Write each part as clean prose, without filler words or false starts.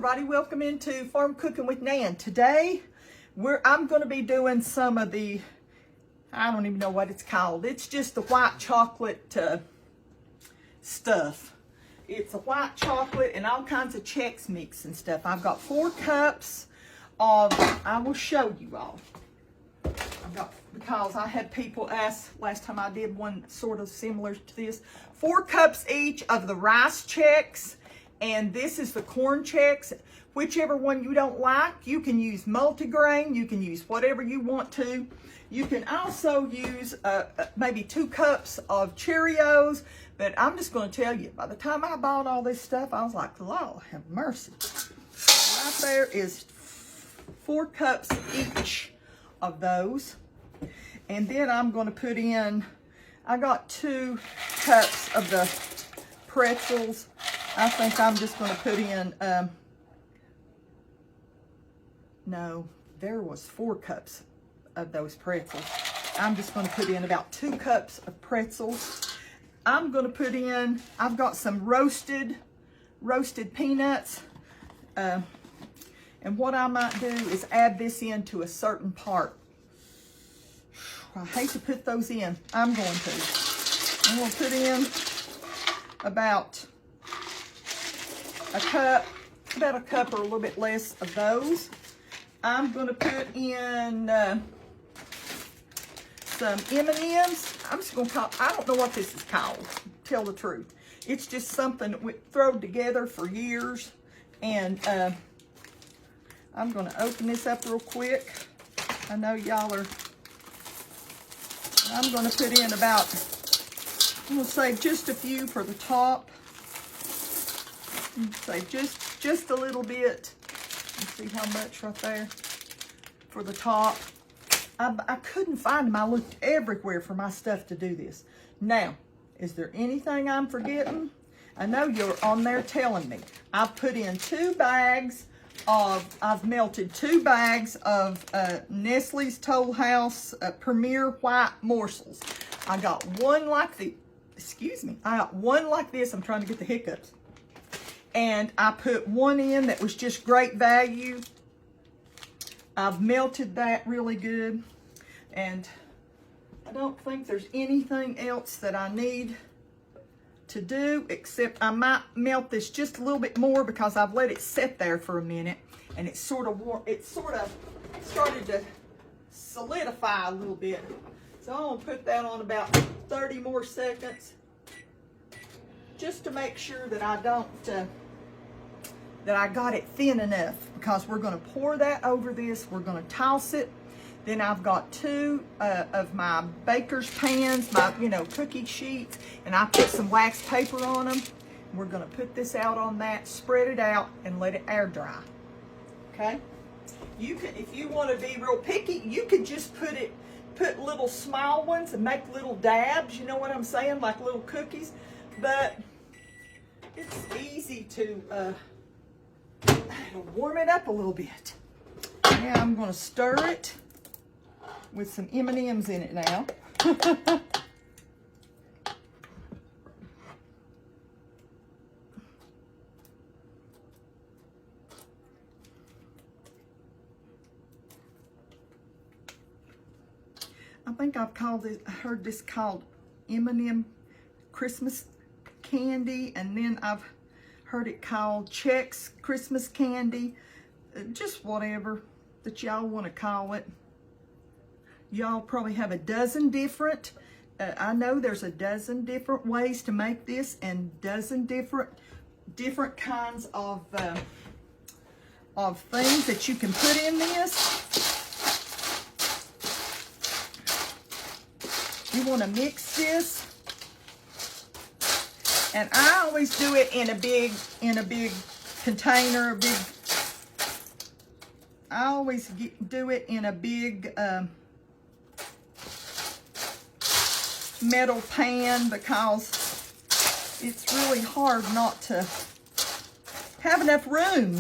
everybody, welcome into Farm Cooking with Nan. Today I'm going to be doing some of the, I don't even know what it's called. It's just the white chocolate stuff. It's a white chocolate and all kinds of Chex Mix and stuff. I've got 4 cups of, I will show you all. Because I had people ask last time I did one sort of similar to this. 4 cups each of the rice Chex. And this is the corn Chex. Whichever one you don't like, you can use multigrain. You can use whatever you want to. You can also use maybe 2 cups of Cheerios. But I'm just going to tell you, by the time I bought all this stuff, I was like, Lord have mercy. Right there is 4 cups each of those. And then I'm going to put in, I got 2 cups of the pretzels. I think I'm just going to put in, no, there was 4 cups of those pretzels. I'm just going to put in about 2 cups of pretzels. I'm going to put in, I've got some roasted peanuts. And what I might do is add this into a certain part. I hate to put those in. I'm going to put in about a cup or a little bit less of those. I'm going to put in some M&Ms. I'm just going to call, I don't know what this is called, to tell the truth. It's just something that we thrown together for years. And I'm going to open this up real quick. I know y'all are, I'm going to put in about, I'm going to say just a few for the top. Say just a little bit. Let's see how much right there for the top. I couldn't find them. I looked everywhere for my stuff to do this. Now, is there anything I'm forgetting? I know you're on there telling me. I've put in 2 bags of, I've melted 2 bags of Nestle's Toll House Premier White Morsels. I got one like the, excuse me, I got one like this. I'm trying to get the hiccups. And I put one in that was just great value. I've melted that really good. And I don't think there's anything else that I need to do, except I might melt this just a little bit more because I've let it sit there for a minute. And it's sort of started to solidify a little bit. So I'm gonna put that on about 30 more seconds. Just to make sure that I don't, that I got it thin enough, because we're going to pour that over this. We're going to toss it. Then I've got 2 of my baker's pans, my, cookie sheets, and I put some wax paper on them. We're going to put this out on that, spread it out, and let it air dry. Okay? You can, if you want to be real picky, you could just put little small ones and make little dabs. You know what I'm saying? Like little cookies. But it's easy to warm it up a little bit. Now I'm going to stir it with some M&Ms in it now. I think I've heard this called M&M Christmas candy, and then I've heard it called Chex Christmas candy. Just whatever that y'all want to call it. Y'all probably have a dozen different, I know there's a dozen different ways to make this, and dozen different kinds of things that you can put in this. You want to mix this. And I always do it in a big container, I always do it in a big metal pan, because it's really hard not to have enough room,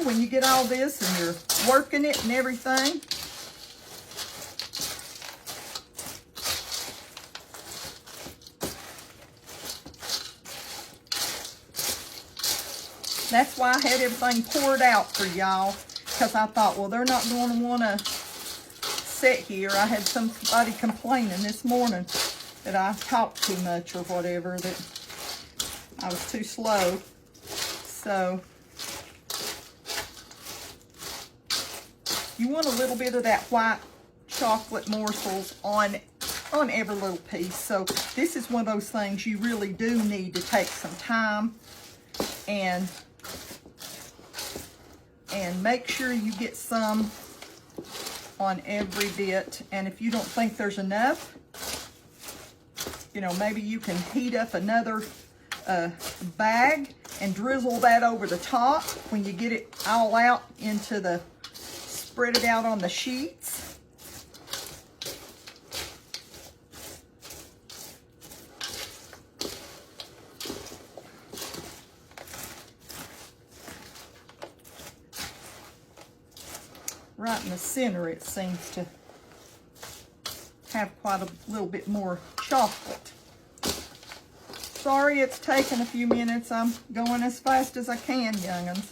when you get all this and you're working it and everything. That's why I had everything poured out for y'all, because I thought, well, they're not going to want to sit here. I had somebody complaining this morning that I talked too much or whatever, that I was too slow. So you want a little bit of that white chocolate morsels on every little piece. So this is one of those things you really do need to take some time and make sure you get some on every bit. And if you don't think there's enough, you know, maybe you can heat up another bag and drizzle that over the top when you get it all out into the, spread it out on the sheets. Right in the center, it seems to have quite a little bit more chocolate. Sorry it's taken a few minutes. I'm going as fast as I can, young'uns.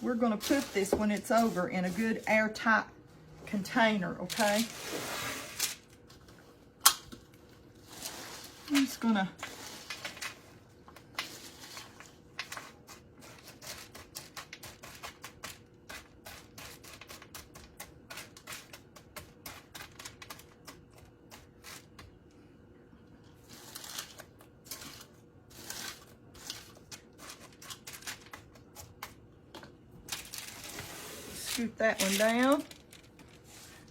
We're going to put this, when it's over, in a good airtight container, okay? I'm just going to scoop that one down.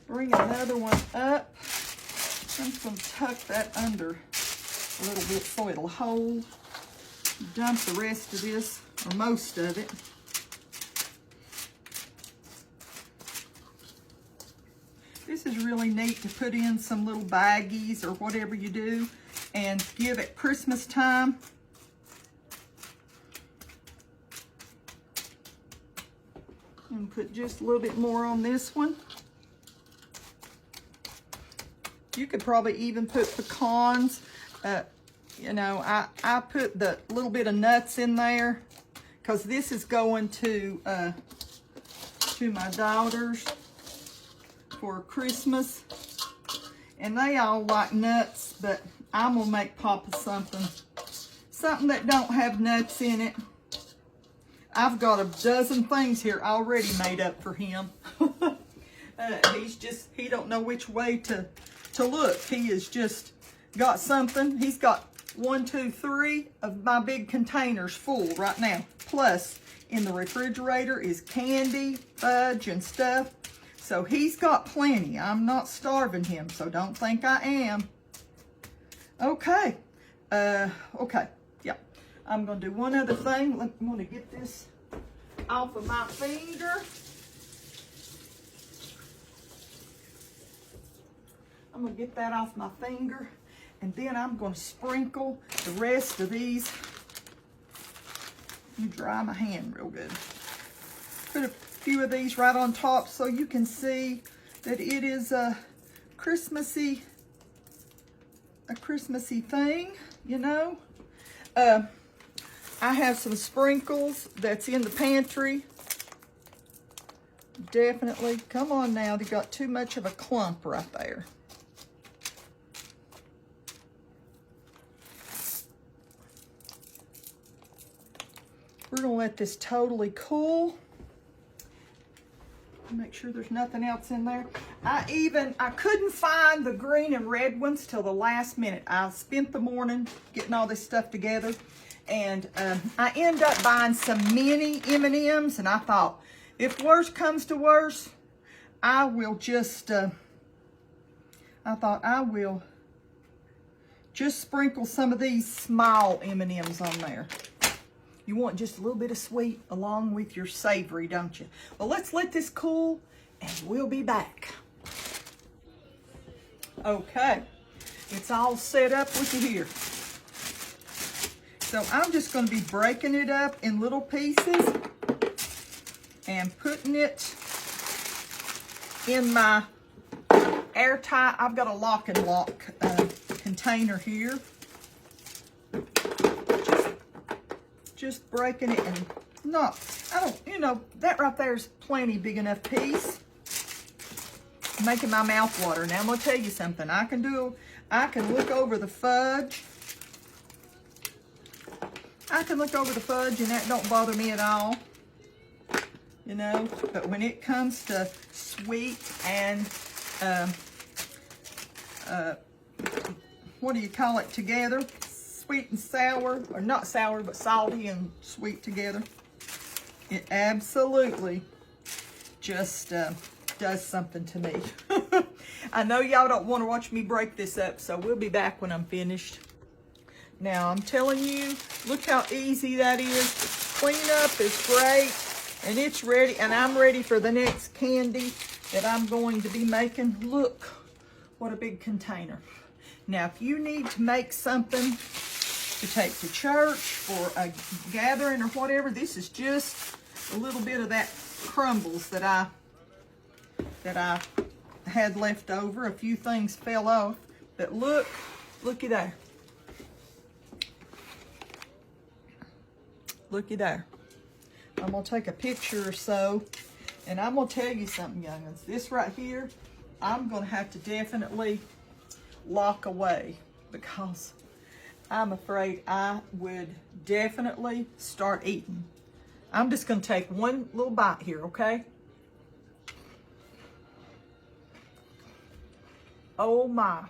Bring another one up. I'm just going to tuck that under a little bit so it'll hold. Dump the rest of this, or most of it. This is really neat to put in some little baggies or whatever you do and give at Christmas time. And put just a little bit more on this one. You could probably even put pecans. You know, I put the little bit of nuts in there because this is going to my daughters for Christmas. And they all like nuts, but I'm gonna make Papa something that don't have nuts in it. I've got a dozen things here already made up for him. He don't know which way to look. He has just got something. He's got 1, 2, 3 of my big containers full right now. Plus, in the refrigerator is candy, fudge, and stuff. So he's got plenty. I'm not starving him, so don't think I am. Okay. Okay. Yeah. I'm going to do one other thing. I'm going to get this off of my finger. I'm going to get that off my finger. And then I'm going to sprinkle the rest of these. Let me dry my hand real good. Put a few of these right on top so you can see that it is a Christmassy thing, you know. I have some sprinkles that's in the pantry. Definitely. Come on now, they got too much of a clump right there. We're gonna let this totally cool. Make sure there's nothing else in there. I couldn't find the green and red ones till the last minute. I spent the morning getting all this stuff together, and I ended up buying some mini M&Ms, and I thought, if worse comes to worse, I will just, I thought I will just sprinkle some of these small M&Ms on there. You want just a little bit of sweet along with your savory, don't you? Well, let's let this cool and we'll be back. Okay, it's all set up with here. So I'm just going to be breaking it up in little pieces and putting it in my airtight, I've got a lock and lock container here. just breaking it and not, I don't, you know, that right there is plenty big enough piece. Making my mouth water. Now I'm going to tell you something. I can look over the fudge. I can look over the fudge and that don't bother me at all. You know, but when it comes to sweet and, what do you call it together? Sweet and sour, or not sour, but salty and sweet together. It absolutely just does something to me. I know y'all don't want to watch me break this up, so we'll be back when I'm finished. Now, I'm telling you, look how easy that is. The cleanup is great, and it's ready, and I'm ready for the next candy that I'm going to be making. Look, what a big container. Now, if you need to make something to take to church or a gathering or whatever, this is just a little bit of that crumbles that I had left over. A few things fell off, but looky there. Looky there. I'm gonna take a picture or so, and I'm gonna tell you something, young'uns. This right here, I'm gonna have to definitely lock away because I'm afraid I would definitely start eating. I'm just gonna take one little bite here, okay? Oh my.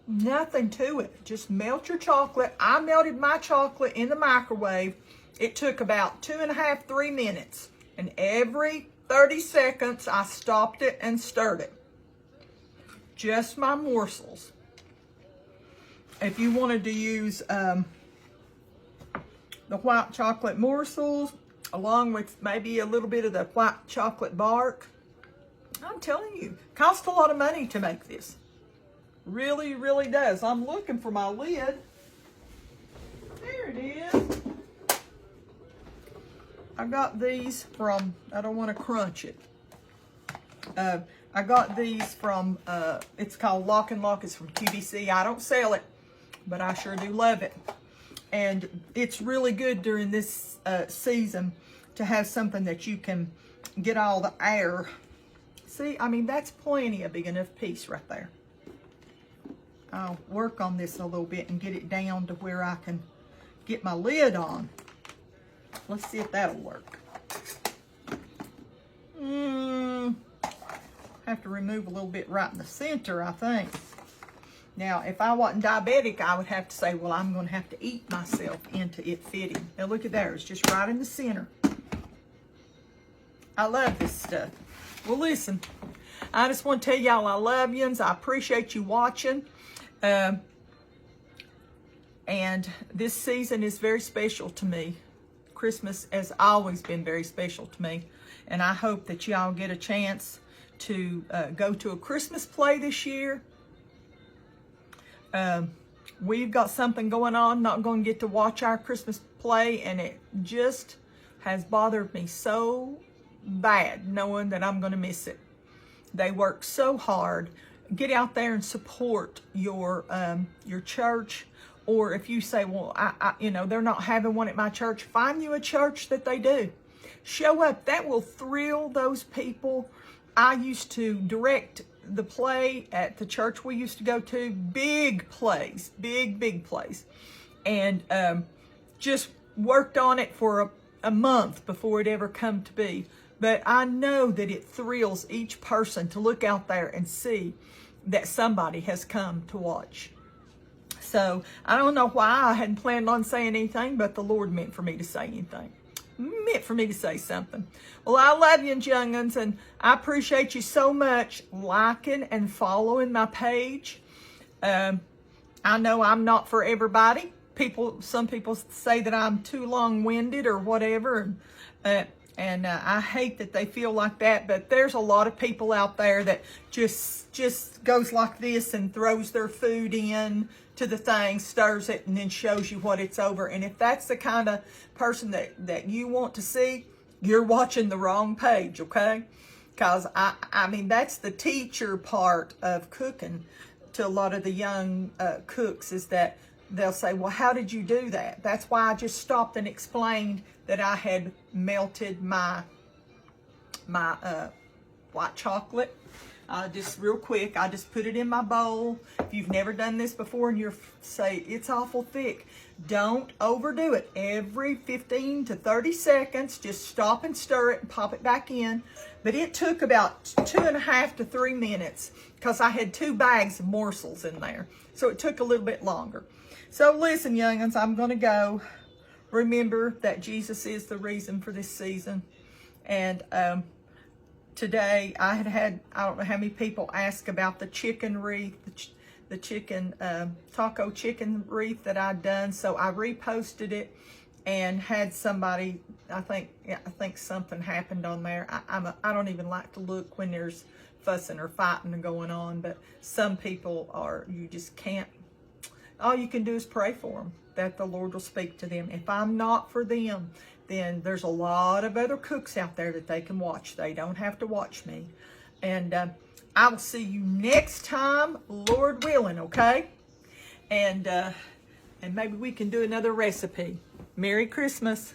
Nothing to it. Just melt your chocolate. I melted my chocolate in the microwave. It took about 2.5, 3 minutes. And every 30 seconds, I stopped it and stirred it. Just my morsels. If you wanted to use the white chocolate morsels, along with maybe a little bit of the white chocolate bark, I'm telling you, it costs a lot of money to make this. Really, really does. I'm looking for my lid. There it is. I got these from, I don't want to crunch it. I got these from, it's called Lock and Lock. It's from QVC. I don't sell it, but I sure do love it. And it's really good during this season to have something that you can get all the air. See, I mean, that's plenty a big enough piece right there. I'll work on this a little bit and get it down to where I can get my lid on. Let's see if that'll work. Have to remove a little bit right in the center, I think. Now, if I wasn't diabetic, I would have to say, well, I'm going to have to eat myself into it fitting. Now, look at there. It's just right in the center. I love this stuff. Well, listen, I just want to tell y'all I love yous. I appreciate you watching. And this season is very special to me. Christmas has always been very special to me. And I hope that y'all get a chance to go to a Christmas play this year. We've got something going on. Not going to get to watch our Christmas play. And it just has bothered me so bad knowing that I'm going to miss it. They work so hard. Get out there and support your church. Or if you say, well, you know, they're not having one at my church, find you a church that they do. Show up. That will thrill those people. I used to direct the play at the church we used to go to. Big plays, big plays. And just worked on it for a month before it ever come to be. But I know that it thrills each person to look out there and see that somebody has come to watch. So I don't know why I hadn't planned on saying anything, but the Lord meant for me to say anything. Meant for me to say something. Well, I love you, young'uns, and I appreciate you so much liking and following my page. I know I'm not for everybody. Some people say that I'm too long-winded or whatever, and I hate that they feel like that, but there's a lot of people out there that just goes like this and throws their food in to the thing, stirs it, and then shows you what it's over. And if that's the kind of person that you want to see, you're watching the wrong page, okay? Because, I mean, that's the teacher part of cooking to a lot of the young cooks, is that they'll say, well, how did you do that? That's why I just stopped and explained that I had melted my white chocolate. Just real quick, I just put it in my bowl. If you've never done this before and you're say it's awful thick, don't overdo it. Every 15 to 30 seconds, just stop and stir it and pop it back in. But it took about 2.5 to 3 minutes because I had 2 bags of morsels in there. So it took a little bit longer. So listen, young'uns, I'm going to go. Remember that Jesus is the reason for this season. And today I had, I don't know how many people ask about the chicken wreath, the chicken, taco chicken wreath that I'd done. So I reposted it and had somebody, I think something happened on there. I don't even like to look when there's fussing or fighting going on, but some people are, you just can't, all you can do is pray for them, that the Lord will speak to them. If I'm not for them, then there's a lot of other cooks out there that they can watch. They don't have to watch me. And I will see you next time, Lord willing, okay? And maybe we can do another recipe. Merry Christmas.